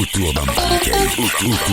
Autour d'un pancake.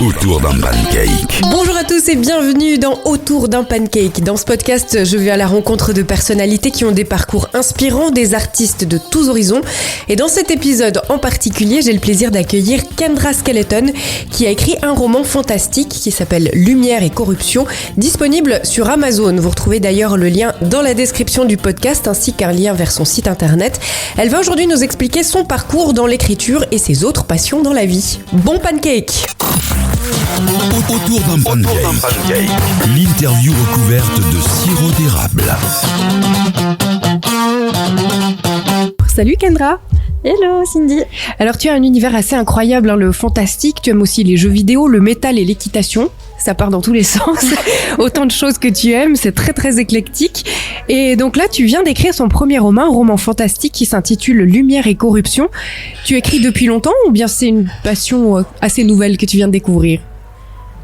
Autour d'un pancake. Bonjour à tous et bienvenue dans Autour d'un pancake. Dans ce podcast, je vais à la rencontre de personnalités qui ont des parcours inspirants, des artistes de tous horizons. Et dans cet épisode en particulier, j'ai le plaisir d'accueillir Kendra Skeleton, qui a écrit un roman fantastique qui s'appelle Lumière et corruption, disponible sur Amazon. Vous retrouvez d'ailleurs le lien dans la description du podcast ainsi qu'un lien vers son site internet. Elle va aujourd'hui nous expliquer son parcours dans l'écriture et ses autres passions dans la vie. Bon pancake! Autour d'un pancake. L'interview recouverte de sirop d'érable. Salut Kendra! Hello Cindy. Alors tu as un univers assez incroyable, le fantastique, tu aimes aussi les jeux vidéo, le métal et l'équitation. Ça part dans tous les sens, autant de choses que tu aimes, c'est très très éclectique. Et donc là, tu viens d'écrire son premier roman, un roman fantastique qui s'intitule Lumière et corruption. Tu écris depuis longtemps ou bien c'est une passion assez nouvelle que tu viens de découvrir ?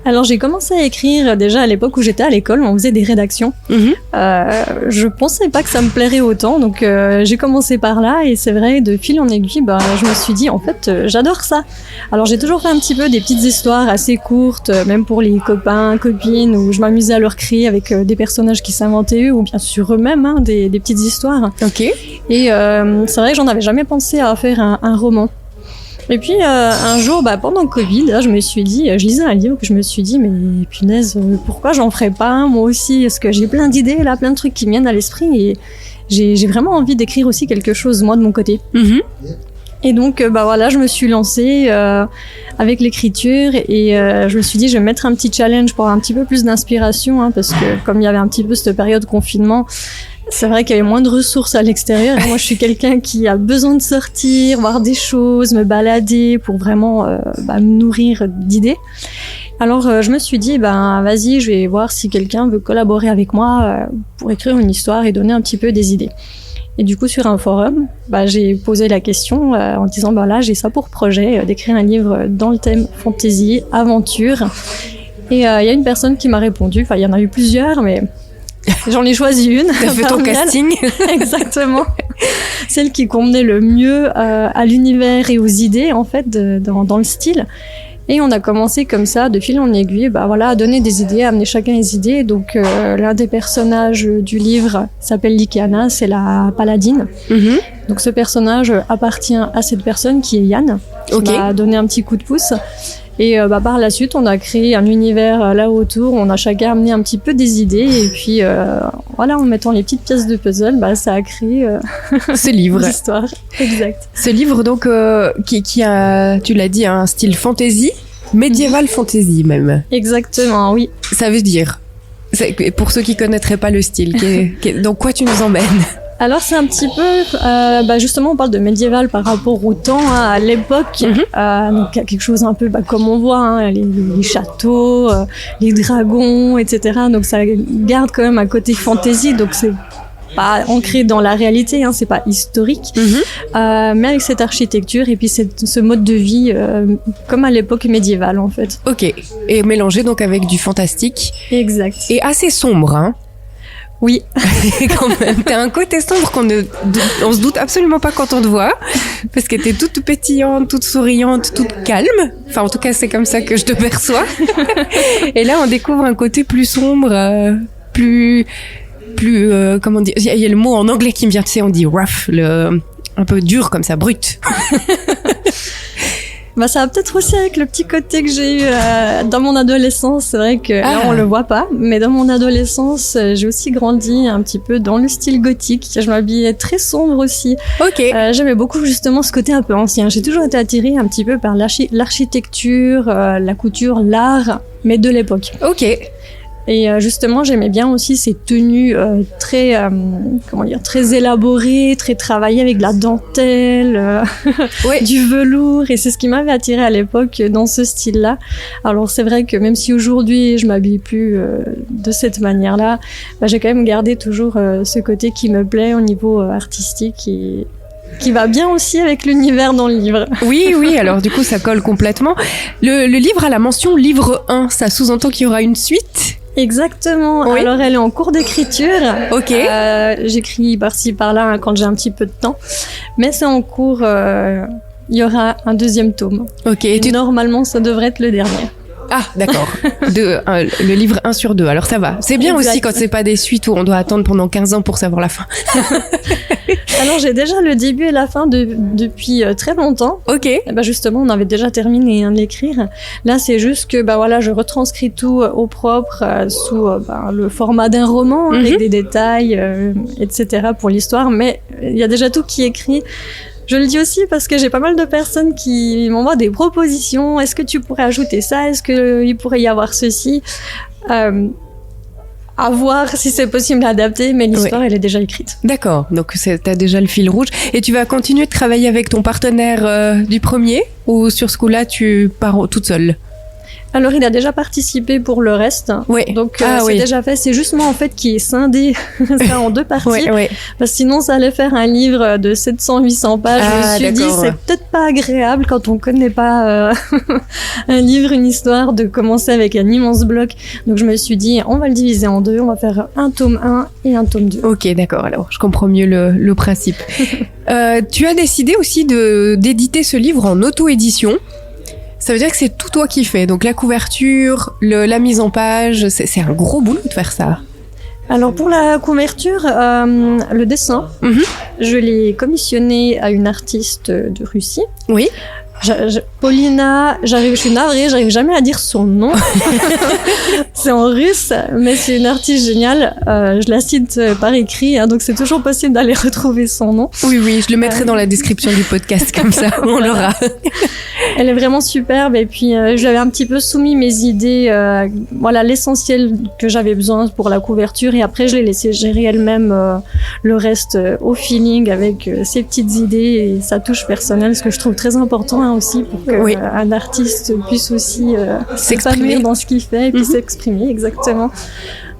Alors j'ai commencé à écrire déjà à l'époque où j'étais à l'école, on faisait des rédactions. Je pensais pas que ça me plairait autant, donc j'ai commencé par là et c'est vrai, de fil en aiguille, je me suis dit en fait j'adore ça. Alors j'ai toujours fait un petit peu des petites histoires assez courtes, même pour les copains, copines, où je m'amusais à leur créer avec des personnages qui s'inventaient eux ou bien sûr eux-mêmes, des petites histoires. Ok. Et c'est vrai que j'en avais jamais pensé à faire un roman. Et puis un jour, pendant le Covid, là, je lisais un livre, que je me suis dit, mais punaise, pourquoi j'en ferais pas un, moi aussi? Parce que j'ai plein d'idées, là, plein de trucs qui me viennent à l'esprit, et j'ai vraiment envie d'écrire aussi quelque chose, moi, de mon côté. Et donc, voilà, je me suis lancée avec l'écriture, et je me suis dit, je vais mettre un petit challenge pour avoir un petit peu plus d'inspiration, parce que comme il y avait un petit peu cette période de confinement, c'est vrai qu'il y avait moins de ressources à l'extérieur. Moi, je suis quelqu'un qui a besoin de sortir, voir des choses, me balader pour vraiment me nourrir d'idées. Alors, je me suis dit, vas-y, je vais voir si quelqu'un veut collaborer avec moi pour écrire une histoire et donner un petit peu des idées. Et du coup, sur un forum, j'ai posé la question en disant, là, j'ai ça pour projet d'écrire un livre dans le thème fantasy, aventure. Et il y a une personne qui m'a répondu. Enfin, il y en a eu plusieurs, mais j'en ai choisi une. T'as fait ton casting. Exactement. Celle qui convenait le mieux à l'univers et aux idées, en fait, dans le style. Et on a commencé comme ça, de fil en aiguille, à donner des idées, à amener chacun les idées. Donc, l'un des personnages du livre s'appelle Lykiana, c'est la paladine. Donc, ce personnage appartient à cette personne qui est Yann, qui m'a donné un petit coup de pouce. Et par la suite, on a créé un univers là autour, on a chacun amené un petit peu des idées, et puis en mettant les petites pièces de puzzle, ça a créé ce livre. L'histoire. Exact. Ce livre donc qui a, tu l'as dit, un style fantasy, médiéval fantasy même. Exactement, oui. Ça veut dire, pour ceux qui connaîtraient pas le style, dans quoi tu nous emmènes ? Alors c'est un petit peu, justement on parle de médiéval par rapport au temps, à l'époque, donc quelque chose un peu comme on voit, les châteaux, les dragons, etc. Donc ça garde quand même un côté fantasy, donc c'est pas ancré dans la réalité, c'est pas historique, mais avec cette architecture et puis ce mode de vie comme à l'époque médiévale en fait. Ok, et mélangé donc avec du fantastique. Exact. Et assez sombre, Oui. Quand même, t'as un côté sombre on se doute absolument pas quand on te voit, parce que t'es toute pétillante, toute souriante, toute calme. Enfin, en tout cas, c'est comme ça que je te perçois. Et là, on découvre un côté plus sombre, plus, comment dire, il y a le mot en anglais qui me vient, tu sais, on dit rough, un peu dur comme ça, brut. Ça va peut-être aussi avec le petit côté que j'ai eu dans mon adolescence. C'est vrai que là, on le voit pas, mais dans mon adolescence, j'ai aussi grandi un petit peu dans le style gothique. Je m'habillais très sombre aussi. Ok. J'aimais beaucoup justement ce côté un peu ancien. J'ai toujours été attirée un petit peu par l'architecture, la couture, l'art, mais de l'époque. Ok. Et justement, j'aimais bien aussi ces tenues très élaborées, très travaillées avec de la dentelle, du velours. Et c'est ce qui m'avait attirée à l'époque dans ce style-là. Alors c'est vrai que même si aujourd'hui je m'habille plus de cette manière-là, j'ai quand même gardé toujours ce côté qui me plaît au niveau artistique et qui va bien aussi avec l'univers dans le livre. Oui, alors du coup ça colle complètement. Le livre a la mention livre 1, ça sous-entend qu'il y aura une suite ? Exactement. Oui. Alors, elle est en cours d'écriture. Ok. J'écris par-ci, par-là quand j'ai un petit peu de temps. Mais c'est en cours il y aura un deuxième tome. Ok. Normalement, ça devrait être le dernier. Ah, d'accord. Le livre 1 sur 2, alors ça va. C'est bien Exact. aussi quand c'est pas des suites où on doit attendre pendant 15 ans pour savoir la fin. Alors, j'ai déjà le début et la fin depuis très longtemps. Ok. Et ben justement, on avait déjà terminé de l'écrire. Là, c'est juste que voilà, je retranscris tout au propre sous le format d'un roman, avec des détails, etc. pour l'histoire. Mais il y a déjà tout qui est écrit. Je le dis aussi parce que j'ai pas mal de personnes qui m'envoient des propositions. Est-ce que tu pourrais ajouter ça? Est-ce qu'il pourrait y avoir ceci? À voir si c'est possible d'adapter, mais l'histoire, elle est déjà écrite. D'accord, donc t'as déjà le fil rouge. Et tu vas continuer de travailler avec ton partenaire du premier, ou sur ce coup-là, tu pars toute seule? Alors, il a déjà participé pour le reste. Oui. Donc, c'est déjà fait. C'est juste moi, en fait, qui ai scindé ça en deux parties. Oui. Parce que sinon, ça allait faire un livre de 700-800 pages. Je me suis dit, c'est peut-être pas agréable quand on connaît pas un livre, une histoire, de commencer avec un immense bloc. Donc, je me suis dit, on va le diviser en deux. On va faire un tome 1 et un tome 2. Ok, d'accord. Alors, je comprends mieux le principe. Tu as décidé aussi d'éditer ce livre en auto-édition. Ça veut dire que c'est tout toi qui fais. Donc la couverture, la mise en page, c'est un gros boulot de faire ça. Alors pour la couverture, le dessin, je l'ai commissionné à une artiste de Russie. Oui. Paulina, je suis navrée, j'arrive jamais à dire son nom. C'est en russe, mais c'est une artiste géniale. Je la cite par écrit, donc c'est toujours possible d'aller retrouver son nom. Oui, je le mettrai dans la description du podcast, comme ça, on l'aura. Elle est vraiment superbe, et puis je lui avais un petit peu soumis mes idées, l'essentiel que j'avais besoin pour la couverture, et après je l'ai laissé gérer elle-même le reste au feeling avec ses petites idées et sa touche personnelle, ce que je trouve très important aussi pour qu'un artiste puisse aussi s'épanouir dans ce qu'il fait et puis s'exprimer, exactement.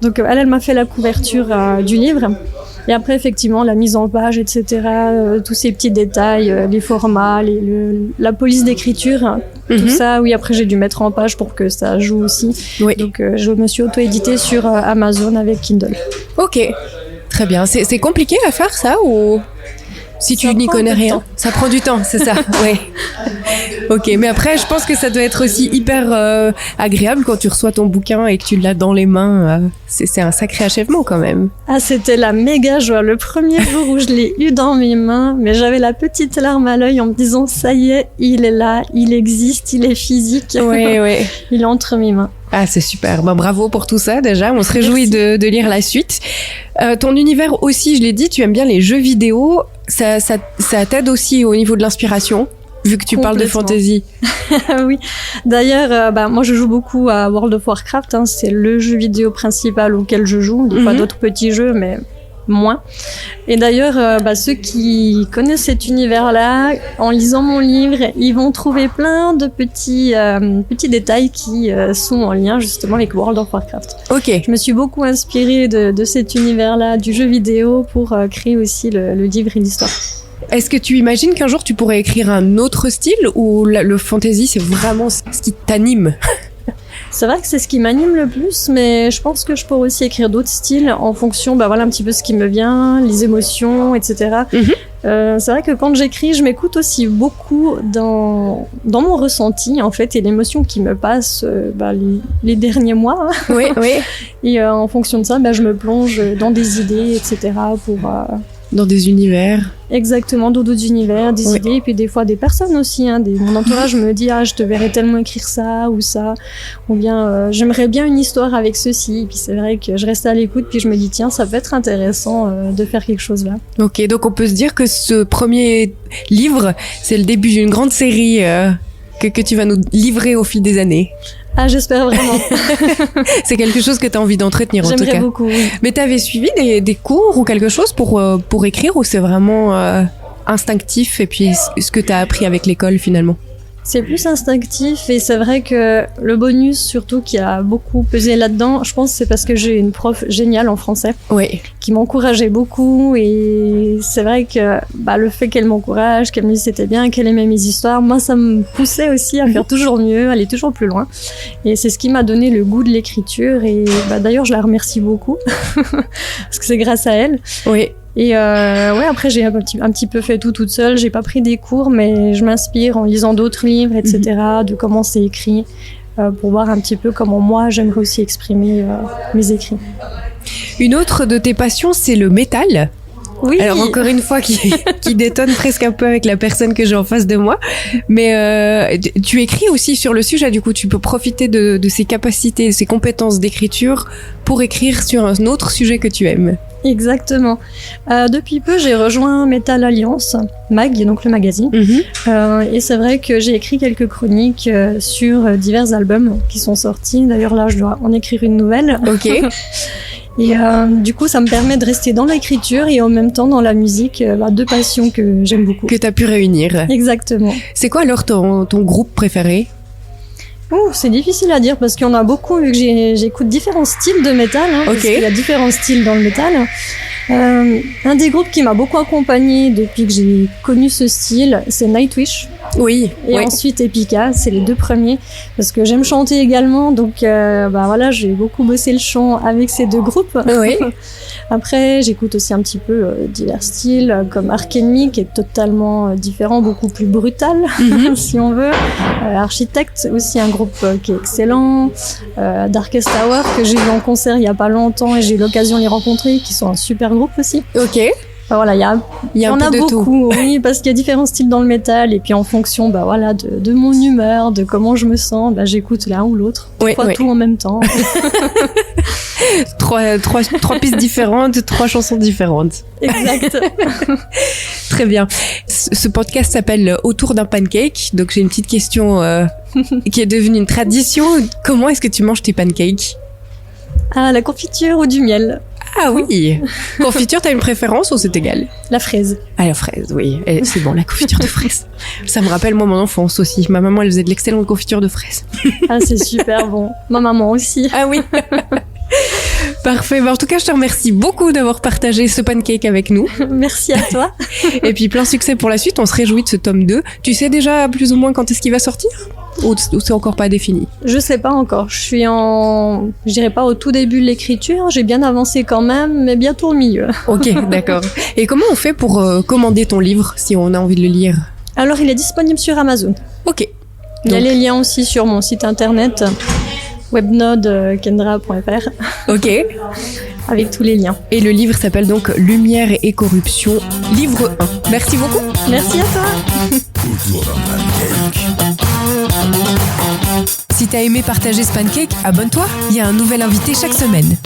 Donc elle m'a fait la couverture du livre. Et après, effectivement, la mise en page, etc., tous ces petits détails, les formats, la police d'écriture, tout ça, oui, après j'ai dû mettre en page pour que ça joue aussi. Oui. Donc je me suis auto-éditée sur Amazon avec Kindle. Ok, très bien. C'est compliqué à faire ça ou... Si tu n'y connais rien, ça prend du temps, c'est ça. Ouais. Ok, mais après, je pense que ça doit être aussi hyper agréable quand tu reçois ton bouquin et que tu l'as dans les mains. C'est un sacré achèvement quand même. Ah, c'était la méga joie. Le premier jour où je l'ai eu dans mes mains, mais j'avais la petite larme à l'œil en me disant ça y est, il est là, il existe, il est physique. Ouais. Il est entre mes mains. Ah, c'est super. Bravo pour tout ça déjà. On se réjouit de lire la suite. Ton univers aussi, je l'ai dit, tu aimes bien les jeux vidéo. Ça t'aide aussi au niveau de l'inspiration, vu que tu parles de fantasy. Oui. D'ailleurs, moi je joue beaucoup à World of Warcraft. C'est le jeu vidéo principal auquel je joue. Des fois d'autres petits jeux, mais moins. Et d'ailleurs, ceux qui connaissent cet univers-là, en lisant mon livre, ils vont trouver plein de petits détails qui sont en lien justement avec World of Warcraft. Ok. Je me suis beaucoup inspirée de cet univers-là, du jeu vidéo, pour créer aussi le livre et l'histoire. Est-ce que tu imagines qu'un jour tu pourrais écrire un autre style ou le fantasy c'est vraiment ce qui t'anime? C'est vrai que c'est ce qui m'anime le plus, mais je pense que je pourrais aussi écrire d'autres styles en fonction, un petit peu ce qui me vient, les émotions, etc. C'est vrai que quand j'écris, je m'écoute aussi beaucoup dans mon ressenti, en fait, et l'émotion qui me passe les derniers mois. Oui. Et en fonction de ça, je me plonge dans des idées, etc. Dans des univers. Exactement, d'autres univers, des idées, et puis des fois des personnes aussi. Mon entourage me dit je te verrais tellement écrire ça ou ça, ou bien j'aimerais bien une histoire avec ceci. Et puis c'est vrai que je reste à l'écoute, puis je me dis tiens, ça peut être intéressant de faire quelque chose là. Ok, donc on peut se dire que ce premier livre, c'est le début d'une grande série que tu vas nous livrer au fil des années. Ah, j'espère vraiment. C'est quelque chose que tu as envie d'entretenir en tout cas. J'aimerais beaucoup, oui. Mais tu avais suivi des cours ou quelque chose pour écrire, ou c'est vraiment instinctif et puis ce que tu as appris avec l'école finalement? C'est plus instinctif, et c'est vrai que le bonus surtout qui a beaucoup pesé là-dedans, je pense que c'est parce que j'ai une prof géniale en français qui m'encourageait beaucoup, et c'est vrai que le fait qu'elle m'encourage, qu'elle me dise c'était bien, qu'elle aimait mes histoires, moi ça me poussait aussi à faire toujours mieux, aller toujours plus loin, et c'est ce qui m'a donné le goût de l'écriture, et d'ailleurs je la remercie beaucoup parce que c'est grâce à elle. Et après j'ai un petit peu fait tout toute seule. J'ai pas pris des cours, mais je m'inspire en lisant d'autres livres, etc., de comment c'est écrit, pour voir un petit peu comment moi j'aimerais aussi exprimer mes écrits. Une autre de tes passions, c'est le métal. Oui. Alors encore une fois, qui détonne presque un peu avec la personne que j'ai en face de moi. Mais tu écris aussi sur le sujet, du coup tu peux profiter de ces capacités, de ces compétences d'écriture pour écrire sur un autre sujet que tu aimes. Exactement. Depuis peu, j'ai rejoint Metal Alliance, Mag, donc le magazine. Et c'est vrai que j'ai écrit quelques chroniques sur divers albums qui sont sortis. D'ailleurs là, je dois en écrire une nouvelle. Ok. Et du coup, ça me permet de rester dans l'écriture et en même temps dans la musique, deux passions que j'aime beaucoup. Que tu as pu réunir. Exactement. C'est quoi alors ton groupe préféré? C'est difficile à dire parce qu'il y en a beaucoup vu que j'écoute différents styles de métal. Parce qu'il y a différents styles dans le métal. Un des groupes qui m'a beaucoup accompagnée depuis que j'ai connu ce style, c'est Nightwish. Oui. Et ensuite Epica, c'est les deux premiers parce que j'aime chanter également, donc j'ai beaucoup bossé le chant avec ces deux groupes. Oui. Après, j'écoute aussi un petit peu divers styles comme Arch Enemy qui est totalement différent, beaucoup plus brutal si on veut. Architect aussi, un groupe qui est excellent. Darkest Hour que j'ai vu en concert il y a pas longtemps et j'ai eu l'occasion de les rencontrer, qui sont un super groupe aussi. Ok. Voilà, il y en a beaucoup, oui, parce qu'il y a différents styles dans le métal et puis en fonction, de mon humeur, de comment je me sens, j'écoute l'un ou l'autre, tout en même temps. trois pistes différentes, 3 chansons différentes. Exact. Très bien. Ce podcast s'appelle Autour d'un pancake, donc j'ai une petite question qui est devenue une tradition. Comment est-ce que tu manges tes pancakes? Ah, la confiture ou du miel? Ah oui. Confiture, t'as une préférence ou c'est égal? La fraise. Ah, la fraise, oui. C'est bon, la confiture de fraise. Ça me rappelle, moi, mon enfance aussi. Ma maman, elle faisait de l'excellente confiture de fraise. Ah, c'est super bon. Ma maman aussi. Ah oui. Parfait. En tout cas, je te remercie beaucoup d'avoir partagé ce pancake avec nous. Merci à toi. Et puis, plein succès pour la suite. On se réjouit de ce tome 2. Tu sais déjà plus ou moins quand est-ce qu'il va sortir? Ou c'est encore pas défini? Je sais pas encore. Je dirais pas au tout début de l'écriture. J'ai bien avancé quand même, mais bientôt au milieu. Ok, d'accord. Et comment on fait pour commander ton livre si on a envie de le lire? Alors, il est disponible sur Amazon. Ok. Il y a les liens aussi sur mon site internet webnodekendra.fr. Ok. Avec tous les liens. Et le livre s'appelle donc Lumière et corruption, livre 1. Merci beaucoup. Merci à toi. Autour d'un pancake. Si t'as aimé partager ce pancake, abonne-toi. Il y a un nouvel invité chaque semaine.